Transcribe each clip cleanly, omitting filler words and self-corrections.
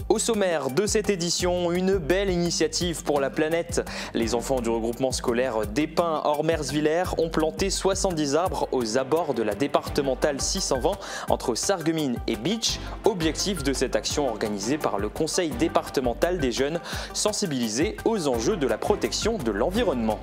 Au sommaire de cette édition, une belle initiative pour la planète. Les enfants du regroupement scolaire d'Épin-Ormersvillers ont planté 70 arbres aux abords de la départementale 620 entre Sarreguemines et Bitche. Objectif de cette action organisée par le conseil départemental des jeunes, sensibilisés aux enjeux de la protection de l'environnement.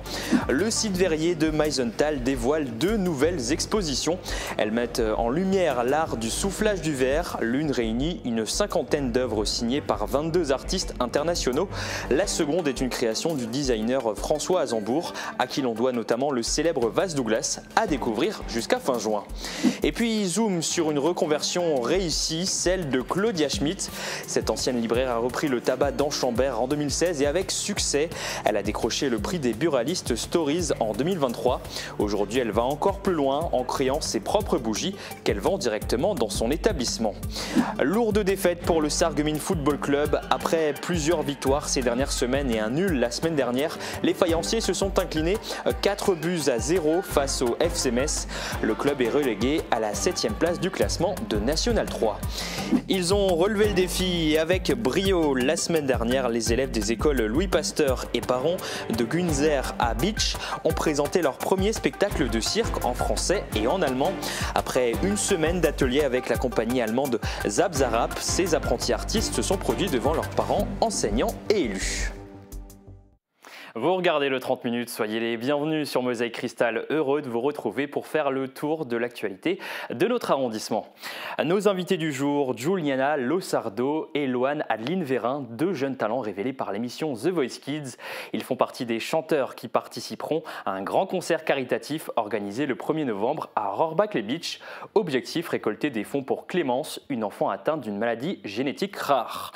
Le site verrier de Meisenthal dévoile 2 nouvelles expositions. Elles mettent en lumière l'art du soufflage du verre. L'une réunit une 50aine d'œuvres signées par 22 artistes internationaux. La seconde est une création du designer François Azembourg, à qui l'on doit notamment le célèbre vase Douglas, à découvrir jusqu'à fin juin. Et puis zoom sur une reconversion réussie, celle de Claudia Schmitt. Cette ancienne libraire a repris le tabac d'Anchambert en 2016 et avec succès, elle a décroché le prix des buralistes Stories en 2023. Aujourd'hui, elle va encore plus loin en créant ses propres bougies qu'elle vend directement dans son établissement. Lourde défaite pour le Sarreguemines Football Club. Après plusieurs victoires ces dernières semaines et un nul la semaine dernière, les faïenciers se sont inclinés 4-0 face au FC Metz. Le club est relégué à la 7e place du classement de National 3. Ils ont relevé le défi et avec brio la semaine dernière, les élèves des écoles Louis Pasteur et Baron de Gunzer à Bitche ont présenté leur premier spectacle de cirque en français et en allemand. Après une semaine d'atelier avec la compagnie allemande Zabzarab, ces apprentis artistes se sont produits devant leurs parents, enseignants et élus. Vous regardez le 30 minutes, soyez les bienvenus sur Mosaïque Cristal, heureux de vous retrouver pour faire le tour de l'actualité de notre arrondissement. Nos invités du jour, Juliana Losardo et Loane Adeline Vérin, 2 jeunes talents révélés par l'émission The Voice Kids. Ils font partie des chanteurs qui participeront à un grand concert caritatif organisé le 1er novembre à Rohrbach-les-Bitches. Objectif, récolter des fonds pour Clémence, une enfant atteinte d'une maladie génétique rare.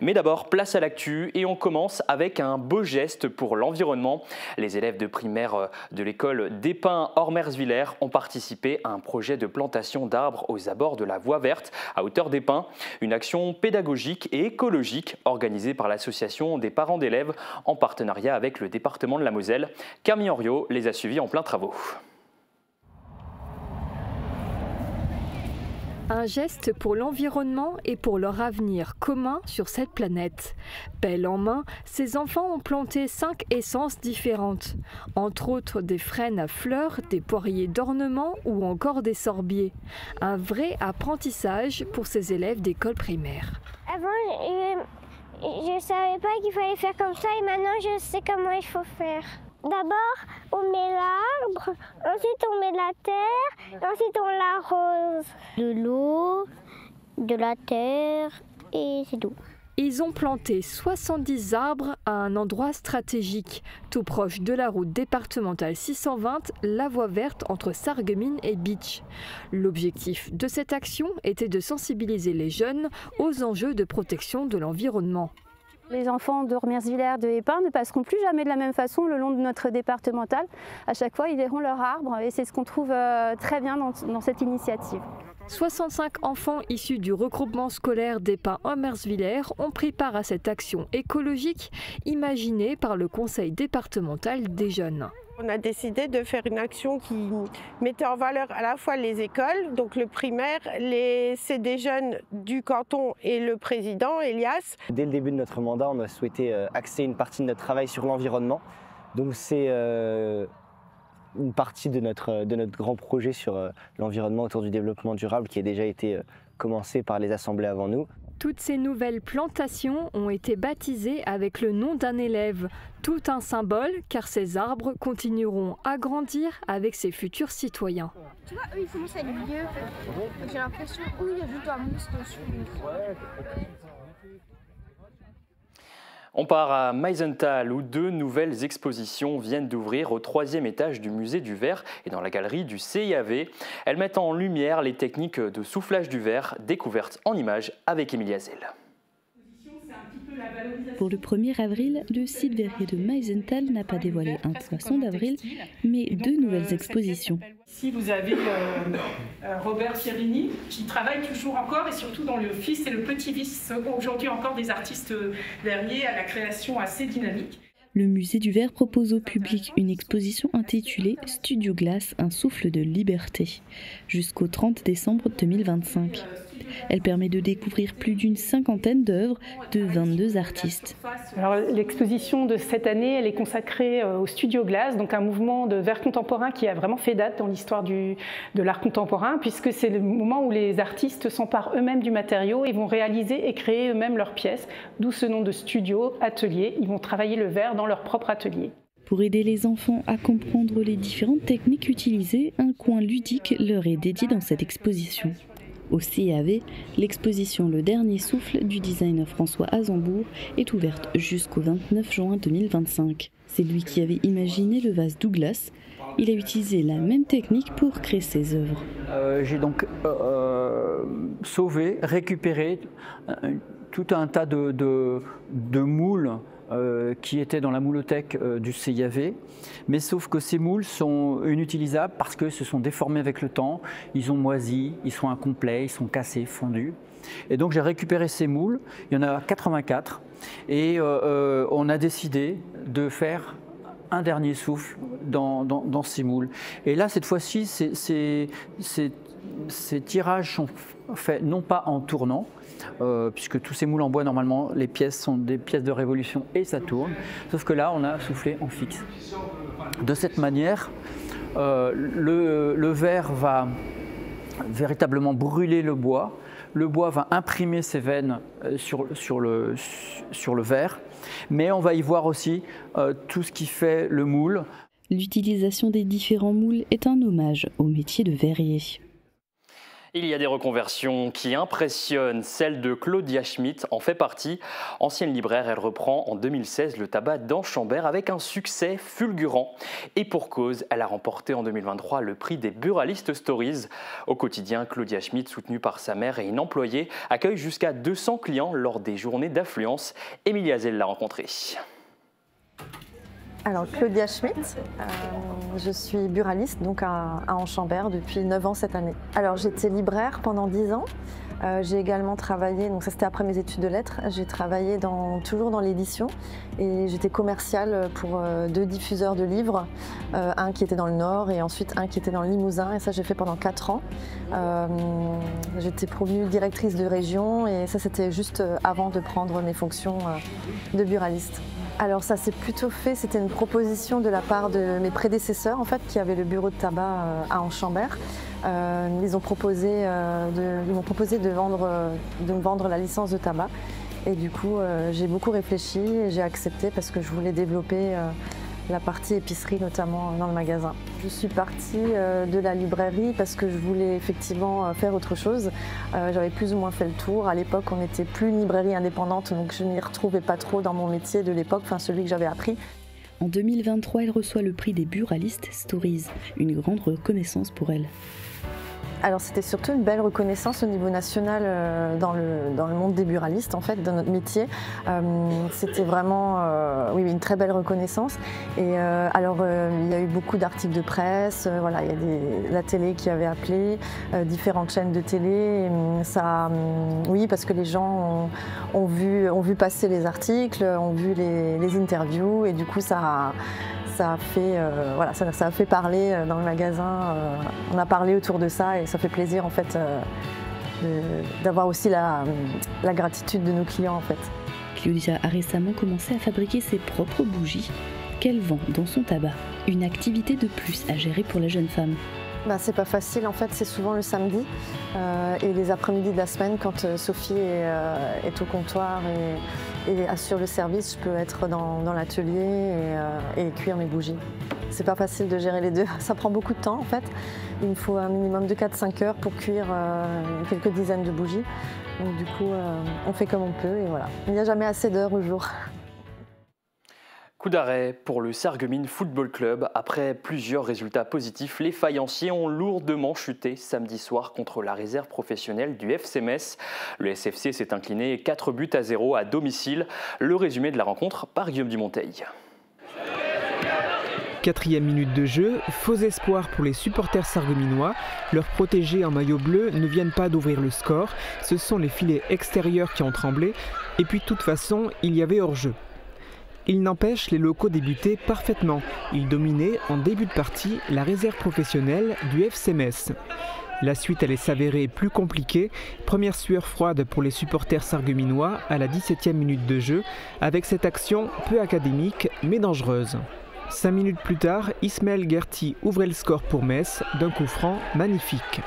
Mais d'abord, place à l'actu et on commence avec un beau geste pour l'environnement. Les élèves de primaire de l'école d'Épin-Ormersvillers ont participé à un projet de plantation d'arbres aux abords de la voie verte à hauteur d'Épin. Une action pédagogique et écologique organisée par l'association des parents d'élèves en partenariat avec le département de la Moselle. Camille Henriot les a suivis en plein travaux. Un geste pour l'environnement et pour leur avenir commun sur cette planète. Pelle en main, ces enfants ont planté 5 essences différentes. Entre autres des frênes à fleurs, des poiriers d'ornement ou encore des sorbiers. Un vrai apprentissage pour ces élèves d'école primaire. Avant, je ne savais pas qu'il fallait faire comme ça et maintenant je sais comment il faut faire. D'abord, on met l'arbre, ensuite on met de la terre, et ensuite on l'arrose. De l'eau, de la terre et c'est tout. Ils ont planté 70 arbres à un endroit stratégique, tout proche de la route départementale 620, la voie verte entre Sarreguemines et Bitche. L'objectif de cette action était de sensibiliser les jeunes aux enjeux de protection de l'environnement. Les enfants de Ormersvillers, de Épin ne passeront plus jamais de la même façon le long de notre départemental. À chaque fois, ils verront leur arbre et c'est ce qu'on trouve très bien dans cette initiative. 65 enfants issus du regroupement scolaire d'Épin-Ormersvillers ont pris part à cette action écologique imaginée par le conseil départemental des jeunes. On a décidé de faire une action qui mettait en valeur à la fois les écoles, donc le primaire, les CD jeunes du canton et le président, Elias. Dès le début de notre mandat, on a souhaité axer une partie de notre travail sur l'environnement. Donc c'est une partie de notre grand projet sur l'environnement autour du développement durable qui a déjà été commencé par les assemblées avant nous. Toutes ces nouvelles plantations ont été baptisées avec le nom d'un élève. Tout un symbole, car ces arbres continueront à grandir avec ses futurs citoyens. Tu vois, eux, ils commencent à être vieux. J'ai l'impression qu'il y a juste un mousse dessus. On part à Meisenthal où 2 nouvelles expositions viennent d'ouvrir au 3e étage du musée du verre et dans la galerie du CIAV. Elles mettent en lumière les techniques de soufflage du verre découvertes en images avec Émilie Hazel. Pour le 1er avril, le site verrier de Meisenthal n'a pas dévoilé un poisson d'avril, mais 2 nouvelles expositions. Ici, vous avez Robert Pierini, qui travaille toujours encore, et surtout dans le fils et le petit-fils, aujourd'hui encore des artistes verriers à la création assez dynamique. Le musée du Verre propose au public une exposition intitulée « Studio Glace, un souffle de liberté » jusqu'au 30 décembre 2025. Elle permet de découvrir plus d'une cinquantaine d'œuvres de 22 artistes. Alors, l'exposition de cette année, elle est consacrée au Studio Glace, donc un mouvement de verre contemporain qui a vraiment fait date dans l'histoire de l'art contemporain, puisque c'est le moment où les artistes s'emparent eux-mêmes du matériau et vont réaliser et créer eux-mêmes leurs pièces, d'où ce nom de studio, atelier. Ils vont travailler le verre dans leur propre atelier. Pour aider les enfants à comprendre les différentes techniques utilisées, un coin ludique leur est dédié dans cette exposition. Au CAV, l'exposition Le Dernier Souffle du designer François Azembourg est ouverte jusqu'au 29 juin 2025. C'est lui qui avait imaginé le vase Douglas. Il a utilisé la même technique pour créer ses œuvres. J'ai donc sauvé, récupéré tout un tas de moules qui étaient dans la moulothèque du CIAV, mais sauf que ces moules sont inutilisables parce que se sont déformés avec le temps, ils ont moisi, ils sont incomplets, ils sont cassés, fondus. Et donc j'ai récupéré ces moules, il y en a 84, et on a décidé de faire un dernier souffle dans ces moules. Et là, cette fois-ci, ces tirages sont faits non pas en tournant, puisque tous ces moules en bois, normalement, les pièces sont des pièces de révolution et ça tourne. Sauf que là, on a soufflé en fixe. De cette manière, le verre va véritablement brûler le bois. Le bois va imprimer ses veines sur le verre. Mais on va y voir aussi tout ce qui fait le moule. L'utilisation des différents moules est un hommage au métier de verrier. Il y a des reconversions qui impressionnent. Celle de Claudia Schmitt en fait partie. Ancienne libraire, elle reprend en 2016 le tabac d'Anchambert avec un succès fulgurant. Et pour cause, elle a remporté en 2023 le prix des Buralistes Stories. Au quotidien, Claudia Schmitt, soutenue par sa mère et une employée, accueille jusqu'à 200 clients lors des journées d'affluence. Émilie Hazel l'a rencontrée. Alors Claudia Schmitt, je suis buraliste donc à Anchambert depuis 9 ans cette année. Alors j'étais libraire pendant 10 ans. J'ai également travaillé, donc ça c'était après mes études de lettres, j'ai travaillé toujours dans l'édition et j'étais commerciale pour 2 diffuseurs de livres, un qui était dans le Nord et ensuite un qui était dans le Limousin, et ça j'ai fait pendant 4 ans. J'étais promue directrice de région et ça c'était juste avant de prendre mes fonctions de buraliste. Alors ça s'est plutôt fait, c'était une proposition de la part de mes prédécesseurs en fait, qui avaient le bureau de tabac à Anchambert. Ils m'ont proposé de me vendre la licence de tabac. Et du coup, j'ai beaucoup réfléchi et j'ai accepté parce que je voulais développer la partie épicerie, notamment dans le magasin. Je suis partie de la librairie parce que je voulais effectivement faire autre chose. J'avais plus ou moins fait le tour. À l'époque, on n'était plus une librairie indépendante, donc je ne m'y retrouvais pas trop dans mon métier de l'époque, enfin celui que j'avais appris. En 2023, elle reçoit le prix des Buralistes Stories, une grande reconnaissance pour elle. Alors c'était surtout une belle reconnaissance au niveau national dans le monde des buralistes, en fait, dans notre métier. C'était vraiment oui, une très belle reconnaissance. Et alors il y a eu beaucoup d'articles de presse, voilà, il y a la télé qui avait appelé, différentes chaînes de télé. Oui, parce que les gens ont vu passer les articles, ont vu les interviews, et du coup ça a fait parler dans le magasin, on a parlé autour de ça et ça fait plaisir en fait d'avoir aussi la gratitude de nos clients en fait. Claudia a récemment commencé à fabriquer ses propres bougies qu'elle vend dans son tabac, une activité de plus à gérer pour la jeune femme. C'est pas facile en fait, c'est souvent le samedi et les après-midi de la semaine quand Sophie est au comptoir et assure le service, je peux être dans l'atelier et cuire mes bougies. C'est pas facile de gérer les deux, ça prend beaucoup de temps en fait. Il me faut un minimum de 4-5 heures pour cuire quelques dizaines de bougies. Donc du coup, on fait comme on peut et voilà. Il n'y a jamais assez d'heures au jour. Coup d'arrêt pour le Sarreguemines Football Club. Après plusieurs résultats positifs, les faïenciers ont lourdement chuté samedi soir contre la réserve professionnelle du FC Metz. Le SFC s'est incliné 4-0 à domicile. Le résumé de la rencontre par Guillaume Dumonteil. 4e minute de jeu, faux espoir pour les supporters sarregueminois. Leurs protégés en maillot bleu ne viennent pas d'ouvrir le score. Ce sont les filets extérieurs qui ont tremblé. Et puis de toute façon, il y avait hors-jeu. Il n'empêche, les locaux débutaient parfaitement. Ils dominaient en début de partie la réserve professionnelle du FC Metz. La suite allait s'avérer plus compliquée. Première sueur froide pour les supporters sarregueminois à la 17e minute de jeu, avec cette action peu académique mais dangereuse. 5 minutes plus tard, Ismaël Gerti ouvrait le score pour Metz d'un coup franc magnifique.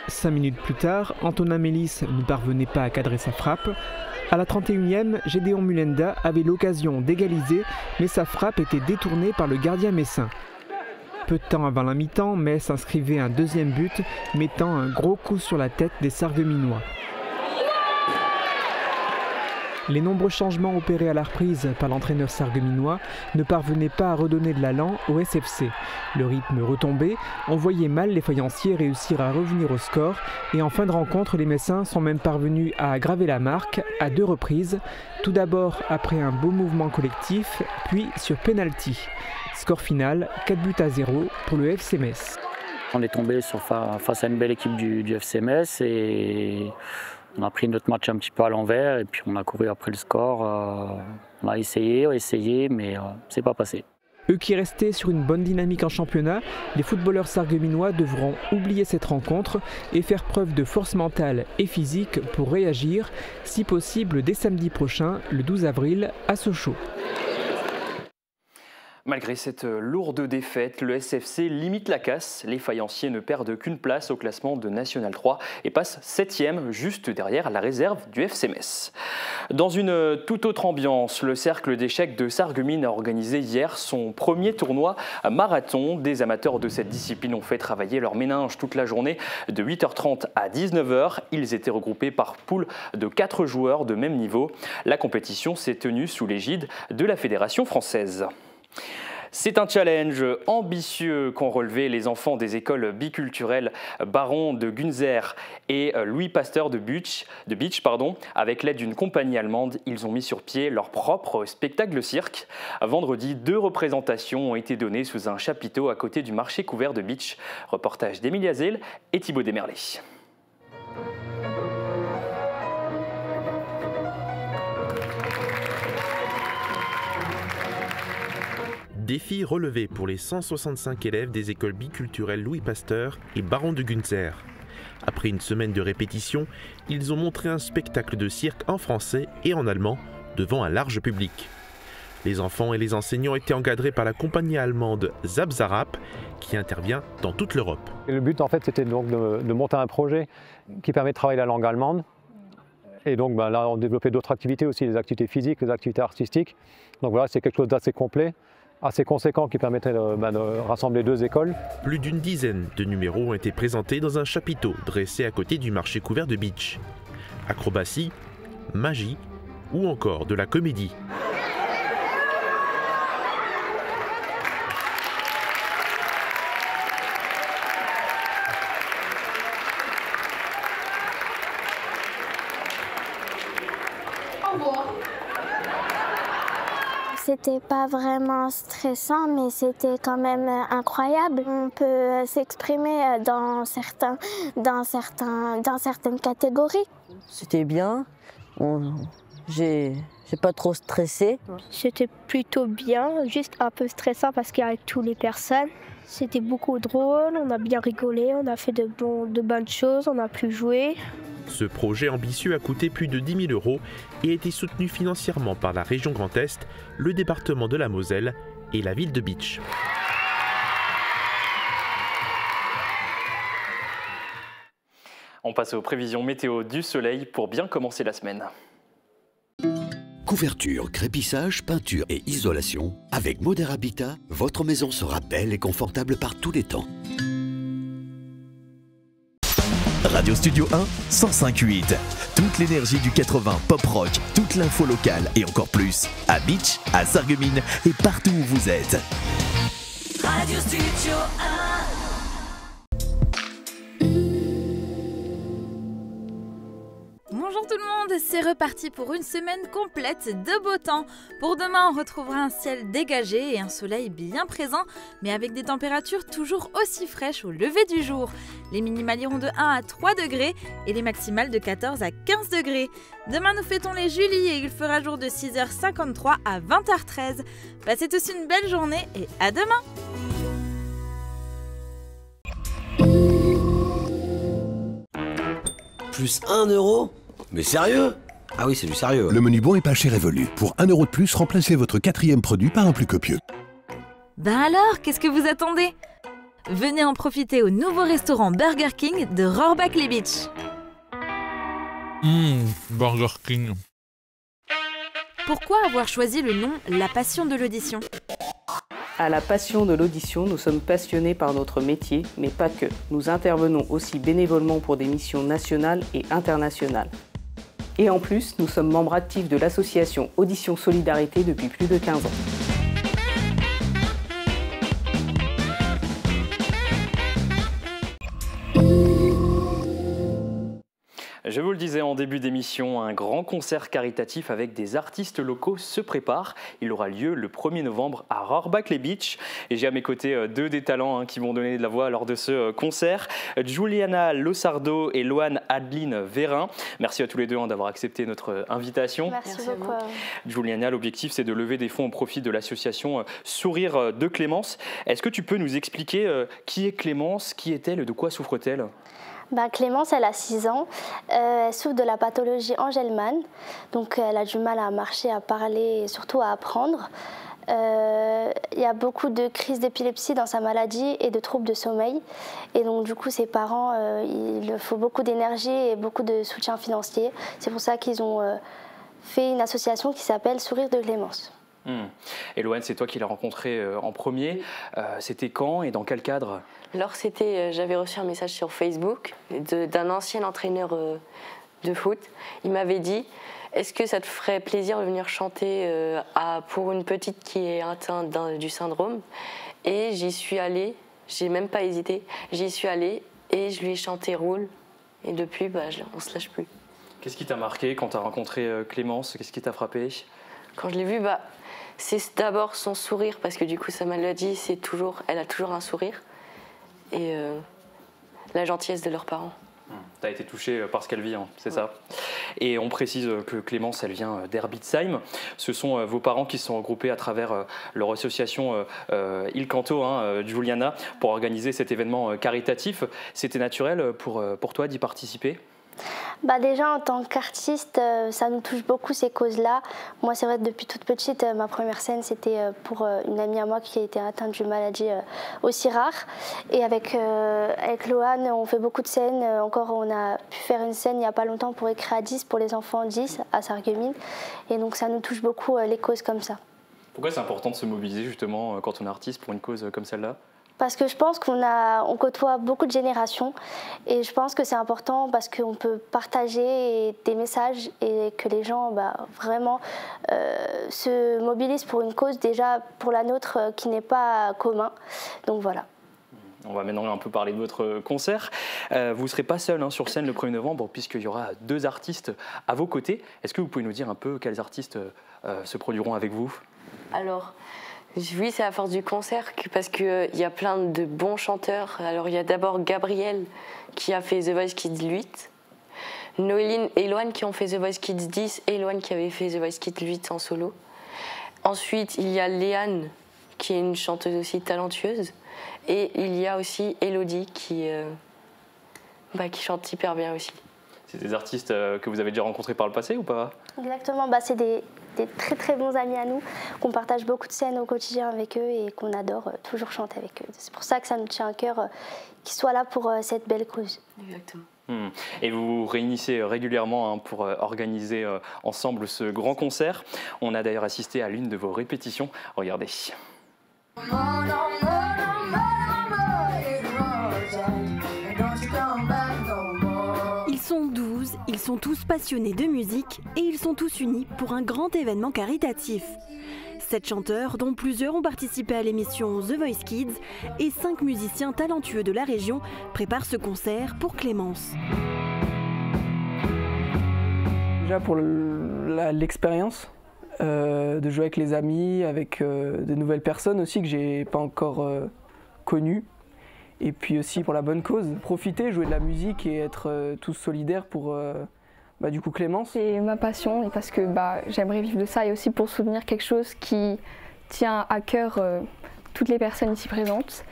5 minutes plus tard, Antonin Mélis ne parvenait pas à cadrer sa frappe. À la 31e, Gédéon Mulenda avait l'occasion d'égaliser, mais sa frappe était détournée par le gardien messin. Peu de temps avant la mi-temps, Metz inscrivait un deuxième but, mettant un gros coup sur la tête des Sarregueminois. Les nombreux changements opérés à la reprise par l'entraîneur sarregueminois ne parvenaient pas à redonner de l'allant au SFC. Le rythme retombait, on voyait mal les faïenciers réussir à revenir au score et en fin de rencontre, les Messins sont même parvenus à aggraver la marque à 2 reprises. Tout d'abord après un beau mouvement collectif, puis sur pénalty. Score final, 4-0 pour le FC Metz. On est tombé face à une belle équipe du FC Metz et on a pris notre match un petit peu à l'envers et puis on a couru après le score. On a essayé, mais c'est pas passé. Eux qui restaient sur une bonne dynamique en championnat, les footballeurs sarregueminois devront oublier cette rencontre et faire preuve de force mentale et physique pour réagir, si possible dès samedi prochain, le 12 avril, à Sochaux. Malgré cette lourde défaite, le SFC limite la casse. Les faïenciers ne perdent qu'une place au classement de National 3 et passent 7e, juste derrière la réserve du FC Metz. Dans une toute autre ambiance, le cercle d'échecs de Sarreguemines a organisé hier son premier tournoi marathon. Des amateurs de cette discipline ont fait travailler leur méninge toute la journée de 8h30 à 19h. Ils étaient regroupés par poule de 4 joueurs de même niveau. La compétition s'est tenue sous l'égide de la Fédération française. C'est un challenge ambitieux qu'ont relevé les enfants des écoles biculturelles Baron de Günzer et Louis Pasteur de Bitsch. Avec l'aide d'une compagnie allemande, ils ont mis sur pied leur propre spectacle cirque. Vendredi, 2 représentations ont été données sous un chapiteau à côté du marché couvert de Bitsch. Reportage d'Emilia Zell et Thibaut Desmerlet. Défi relevé pour les 165 élèves des écoles biculturelles Louis Pasteur et Baron de Günzer. Après une semaine de répétition, ils ont montré un spectacle de cirque en français et en allemand devant un large public. Les enfants et les enseignants étaient encadrés par la compagnie allemande Zabzarab qui intervient dans toute l'Europe. Le but en fait c'était donc de monter un projet qui permet de travailler la langue allemande. Et donc là on développait d'autres activités aussi, les activités physiques, les activités artistiques. Donc voilà, c'est quelque chose d'assez complet, assez conséquent qui permettait de rassembler 2 écoles. Plus d'une dizaine de numéros ont été présentés dans un chapiteau dressé à côté du marché couvert de Bitsch. Acrobatie, magie ou encore de la comédie. C'était pas vraiment stressant, mais c'était quand même incroyable. On peut s'exprimer dans certaines catégories. C'était bien. J'ai pas trop stressé. C'était plutôt bien, juste un peu stressant parce qu'il y avait toutes les personnes. C'était beaucoup drôle, on a bien rigolé, on a fait de bonnes choses, on a pu jouer. Ce projet ambitieux a coûté plus de 10 000 € et a été soutenu financièrement par la région Grand Est, le département de la Moselle et la ville de Bitsch. On passe aux prévisions météo du soleil pour bien commencer la semaine. Couverture, crépissage, peinture et isolation. Avec Moder Habitat, votre maison sera belle et confortable par tous les temps. Radio Studio 1, 105.8. Toute l'énergie du 80 pop rock, toute l'info locale et encore plus. À Bitsch, à Sarreguemines et partout où vous êtes. Radio Studio 1. Bonjour tout le monde, c'est reparti pour une semaine complète de beau temps. Pour demain, on retrouvera un ciel dégagé et un soleil bien présent, mais avec des températures toujours aussi fraîches au lever du jour. Les minimales iront de 1 à 3 degrés et les maximales de 14 à 15 degrés. Demain, nous fêtons les Julie et il fera jour de 6h53 à 20h13. Passez tous une belle journée et à demain! Plus 1 euro? Mais sérieux? Ah oui, c'est du sérieux. Le menu bon et pas cher Evolu. Pour 1 euro de plus, remplacez votre 4e produit par un plus copieux. Ben alors, qu'est-ce que vous attendez? Venez en profiter au nouveau restaurant Burger King de Rohrbach-les-Beach. Burger King. Pourquoi avoir choisi le nom La Passion de l'audition? À La Passion de l'audition, nous sommes passionnés par notre métier, mais pas que. Nous intervenons aussi bénévolement pour des missions nationales et internationales. Et en plus, nous sommes membres actifs de l'association Audition Solidarité depuis plus de 15 ans. Je vous le disais en début d'émission, un grand concert caritatif avec des artistes locaux se prépare. Il aura lieu le 1er novembre à Rohrbach-les-Beach. Et j'ai à mes côtés deux des talents qui vont donner de la voix lors de ce concert. Juliana Losardo et Loane Adeline Vérin. Merci à tous les deux d'avoir accepté notre invitation. Merci beaucoup. Juliana, l'objectif c'est de lever des fonds au profit de l'association Sourire de Clémence. Est-ce que tu peux nous expliquer qui est Clémence, qui est-elle et de quoi souffre-t-elle ? Clémence, elle a 6 ans, elle souffre de la pathologie Angelman, donc elle a du mal à marcher, à parler et surtout à apprendre. Il y a beaucoup de crises d'épilepsie dans sa maladie et de troubles de sommeil. Et donc du coup, ses parents, il leur faut beaucoup d'énergie et beaucoup de soutien financier. C'est pour ça qu'ils ont fait une association qui s'appelle Sourire de Clémence. Et Loane, c'est toi qui l'as rencontré en premier. C'était quand et dans quel cadre? Alors j'avais reçu un message sur Facebook d'un ancien entraîneur de foot. Il m'avait dit, est-ce que ça te ferait plaisir de venir chanter pour une petite qui est atteinte du syndrome? Et j'y suis allée, j'ai même pas hésité, j'y suis allée et je lui ai chanté Roule. Et depuis, on se lâche plus. Qu'est-ce qui t'a marqué quand tu as rencontré Clémence? Qu'est-ce qui t'a frappé? Quand je l'ai vue, c'est d'abord son sourire, parce que du coup, sa maladie, elle a toujours un sourire. Et la gentillesse de leurs parents. Tu as été touché par ce qu'elle vit, c'est ça. Et on précise que Clémence, elle vient d'Herbitsheim. Ce sont vos parents qui se sont regroupés à travers leur association Il Canto, Juliana, pour organiser cet événement caritatif. C'était naturel pour toi d'y participer? Déjà en tant qu'artiste, ça nous touche beaucoup ces causes-là. Moi c'est vrai depuis toute petite, ma première scène c'était pour une amie à moi qui a été atteinte d'une maladie aussi rare. Et avec Loane on fait beaucoup de scènes. Encore on a pu faire une scène il n'y a pas longtemps pour Écrit à 10 pour les enfants 10 à Sarreguemines. Et donc ça nous touche beaucoup les causes comme ça. Pourquoi c'est important de se mobiliser justement quand on est artiste pour une cause comme celle-là? Parce que je pense qu'on côtoie beaucoup de générations et je pense que c'est important parce qu'on peut partager des messages et que les gens vraiment se mobilisent pour une cause déjà pour la nôtre qui n'est pas commun. Donc voilà. On va maintenant un peu parler de votre concert. Vous ne serez pas seul sur scène le 1er novembre puisqu'il y aura 2 artistes à vos côtés. Est-ce que vous pouvez nous dire un peu quels artistes se produiront avec vous? Alors, oui, c'est à force du concert parce qu'il y a plein de bons chanteurs. Alors, il y a d'abord Gabriel qui a fait The Voice Kids 8, Noéline et Loane qui ont fait The Voice Kids 10 et Loane qui avait fait The Voice Kids 8 en solo. Ensuite, il y a Léane qui est une chanteuse aussi talentueuse. Et il y a aussi Elodie qui chante hyper bien aussi. C'est des artistes que vous avez déjà rencontrés par le passé ou pas? Exactement, c'est des très très bons amis à nous, qu'on partage beaucoup de scènes au quotidien avec eux et qu'on adore toujours chanter avec eux. C'est pour ça que ça nous tient à cœur qu'ils soient là pour cette belle cause. Exactement. Et vous vous réunissez régulièrement pour organiser ensemble ce grand concert. On a d'ailleurs assisté à l'une de vos répétitions. Regardez. Ils sont 12, ils sont tous passionnés de musique et ils sont tous unis pour un grand événement caritatif. 7 chanteurs, dont plusieurs ont participé à l'émission The Voice Kids, et 5 musiciens talentueux de la région préparent ce concert pour Clémence. Déjà pour l'expérience, de jouer avec les amis, avec de nouvelles personnes aussi que j'ai pas encore connues. Et puis aussi pour la bonne cause, profiter, jouer de la musique et être tous solidaires pour du coup Clémence. C'est ma passion et parce que j'aimerais vivre de ça et aussi pour soutenir quelque chose qui tient à cœur toutes les personnes ici présentes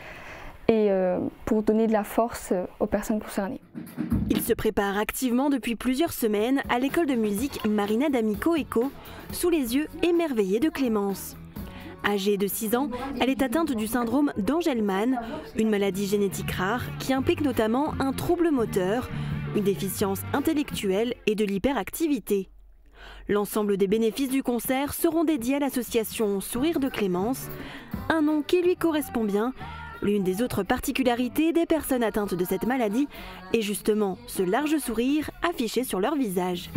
et pour donner de la force aux personnes concernées. Il se prépare activement depuis plusieurs semaines à l'école de musique Marina d'Amico Eco, sous les yeux émerveillés de Clémence. Âgée de 6 ans, elle est atteinte du syndrome d'Angelman, une maladie génétique rare qui implique notamment un trouble moteur, une déficience intellectuelle et de l'hyperactivité. L'ensemble des bénéfices du concert seront dédiés à l'association Sourire de Clémence, un nom qui lui correspond bien. L'une des autres particularités des personnes atteintes de cette maladie est justement ce large sourire affiché sur leur visage.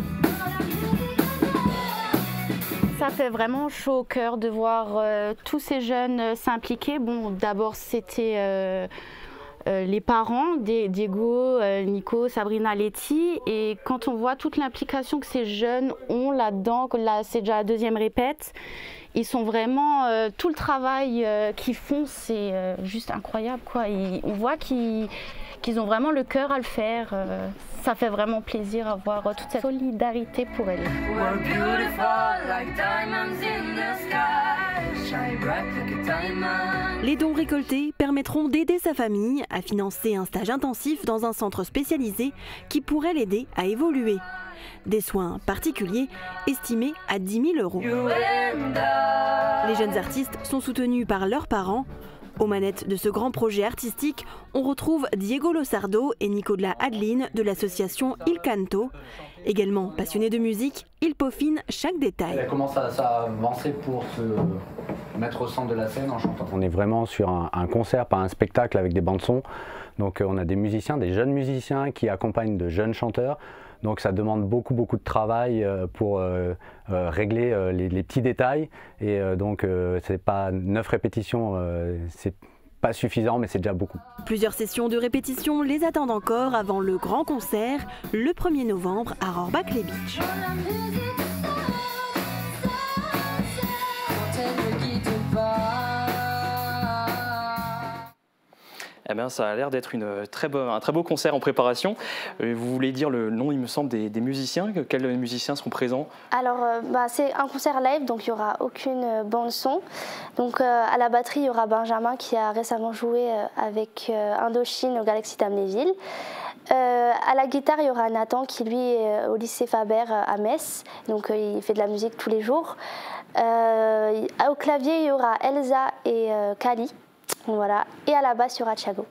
Ça fait vraiment chaud au cœur de voir tous ces jeunes s'impliquer. Bon, d'abord c'était les parents, Diego, Nico, Sabrina, Letty, et quand on voit toute l'implication que ces jeunes ont là-dedans, là c'est déjà la deuxième répète, ils sont vraiment, tout le travail qu'ils font, c'est juste incroyable, quoi. On voit qu'ils ont vraiment le cœur à le faire. Ça fait vraiment plaisir à voir toute cette solidarité pour elles. Les dons récoltés permettront d'aider sa famille à financer un stage intensif dans un centre spécialisé qui pourrait l'aider à évoluer. Des soins particuliers estimés à 10 000 €. Les jeunes artistes sont soutenus par leurs parents. Aux manettes de ce grand projet artistique, on retrouve Diego Losardo et Nicolas Adeline de l'association Il Canto. Également passionnés de musique, ils peaufinent chaque détail. Elle commence à avancer pour se mettre au centre de la scène en chantant. On est vraiment sur un concert, pas un spectacle avec des bandes-sons. Donc on a des musiciens, des jeunes musiciens qui accompagnent de jeunes chanteurs. Donc ça demande beaucoup de travail pour régler les petits détails. Et donc c'est pas 9 répétitions, c'est pas suffisant, mais c'est déjà beaucoup. Plusieurs sessions de répétition les attendent encore avant le grand concert, le 1er novembre à Rohrbach-les-Beach. Eh bien, ça a l'air d'être un très beau concert en préparation. Vous voulez dire le nom, il me semble, des musiciens? Quels musiciens seront présents? Alors, c'est un concert live, donc il n'y aura aucune bande-son. Donc, à la batterie, il y aura Benjamin qui a récemment joué avec Indochine au Galaxy d'Amnéville. À la guitare, il y aura Nathan qui, lui, est au lycée Faber à Metz. Donc, il fait de la musique tous les jours. Au clavier, il y aura Elsa et Kali. Voilà. Et à la basse, il y aura Thiago.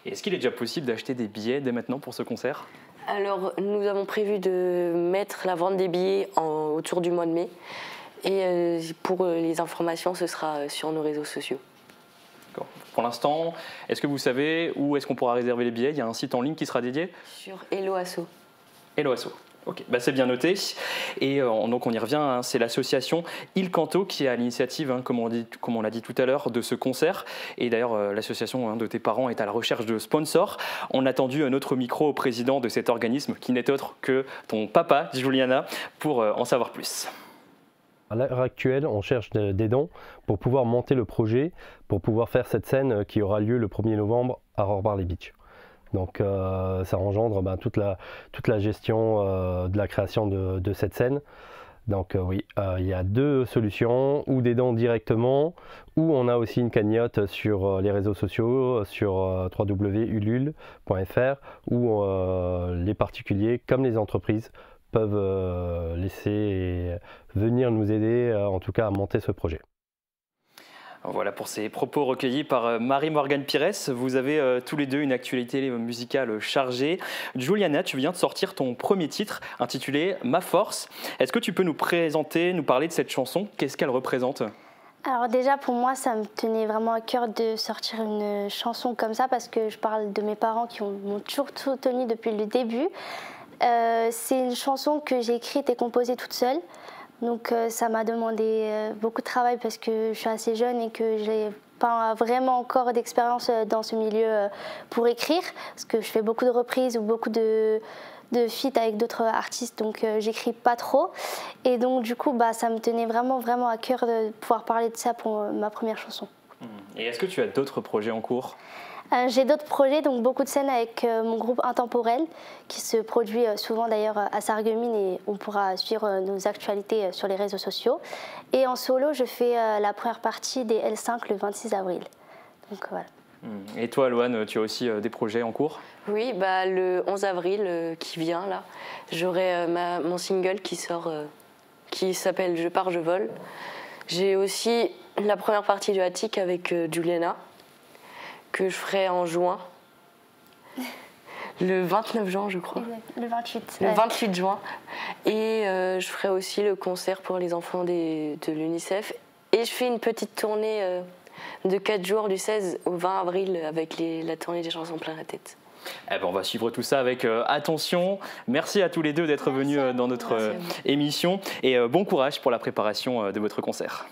Est-ce qu'il est déjà possible d'acheter des billets dès maintenant pour ce concert? Alors, nous avons prévu de mettre la vente des billets autour du mois de mai. Et pour les informations, ce sera sur nos réseaux sociaux. D'accord. Pour l'instant, est-ce que vous savez où est-ce qu'on pourra réserver les billets? Il y a un site en ligne qui sera dédié? Sur Hello Asso. Hello Asso. Ok, c'est bien noté. Et donc on y revient, hein, c'est l'association Il Canto qui est à l'initiative, comme on l'a dit tout à l'heure, de ce concert. Et d'ailleurs, l'association de tes parents est à la recherche de sponsors. On a tendu notre micro au président de cet organisme, qui n'est autre que ton papa, Juliana, pour en savoir plus. À l'heure actuelle, on cherche des dons pour pouvoir monter le projet, pour pouvoir faire cette scène qui aura lieu le 1er novembre à Rohrbach-les-Beach. Donc ça engendre toute la gestion de la création de cette scène. Donc oui, il y a 2 solutions, ou des dons directement, ou on a aussi une cagnotte sur les réseaux sociaux, sur www.ulule.fr, où les particuliers comme les entreprises peuvent laisser venir nous aider, en tout cas à monter ce projet. Voilà pour ces propos recueillis par Marie-Morgane Pires. Vous avez tous les deux une actualité musicale chargée. Juliana, tu viens de sortir ton premier titre intitulé « Ma force ». Est-ce que tu peux nous présenter, nous parler de cette chanson? Qu'est-ce qu'elle représente? Alors déjà pour moi ça me tenait vraiment à cœur de sortir une chanson comme ça parce que je parle de mes parents qui m'ont toujours soutenue depuis le début. C'est une chanson que j'ai écrite et composée toute seule. Donc ça m'a demandé beaucoup de travail parce que je suis assez jeune et que je n'ai pas vraiment encore d'expérience dans ce milieu pour écrire. Parce que je fais beaucoup de reprises ou beaucoup de de feat avec d'autres artistes, donc j'écris pas trop. Et donc du coup, ça me tenait vraiment à cœur de pouvoir parler de ça pour ma première chanson. Et est-ce que tu as d'autres projets en cours ? J'ai d'autres projets, donc beaucoup de scènes avec mon groupe Intemporel, qui se produit souvent d'ailleurs à Sarreguemines, et on pourra suivre nos actualités sur les réseaux sociaux. Et en solo, je fais la première partie des L5 le 26 avril. Donc voilà. Et toi, Loane, tu as aussi des projets en cours ? Oui, le 11 avril qui vient, là, j'aurai mon single qui sort, qui s'appelle Je pars, je vole. J'ai aussi la première partie du Attic avec Juliana, que je ferai en juin. Le 29 juin, je crois. Le 28. Le 28 juin. Et je ferai aussi le concert pour les enfants de l'UNICEF. Et je fais une petite tournée de 4 jours, du 16 au 20 avril, avec la tournée des chansons plein la tête. On va suivre tout ça avec attention. Merci à tous les deux d'être venus dans notre émission. Et bon courage pour la préparation de votre concert.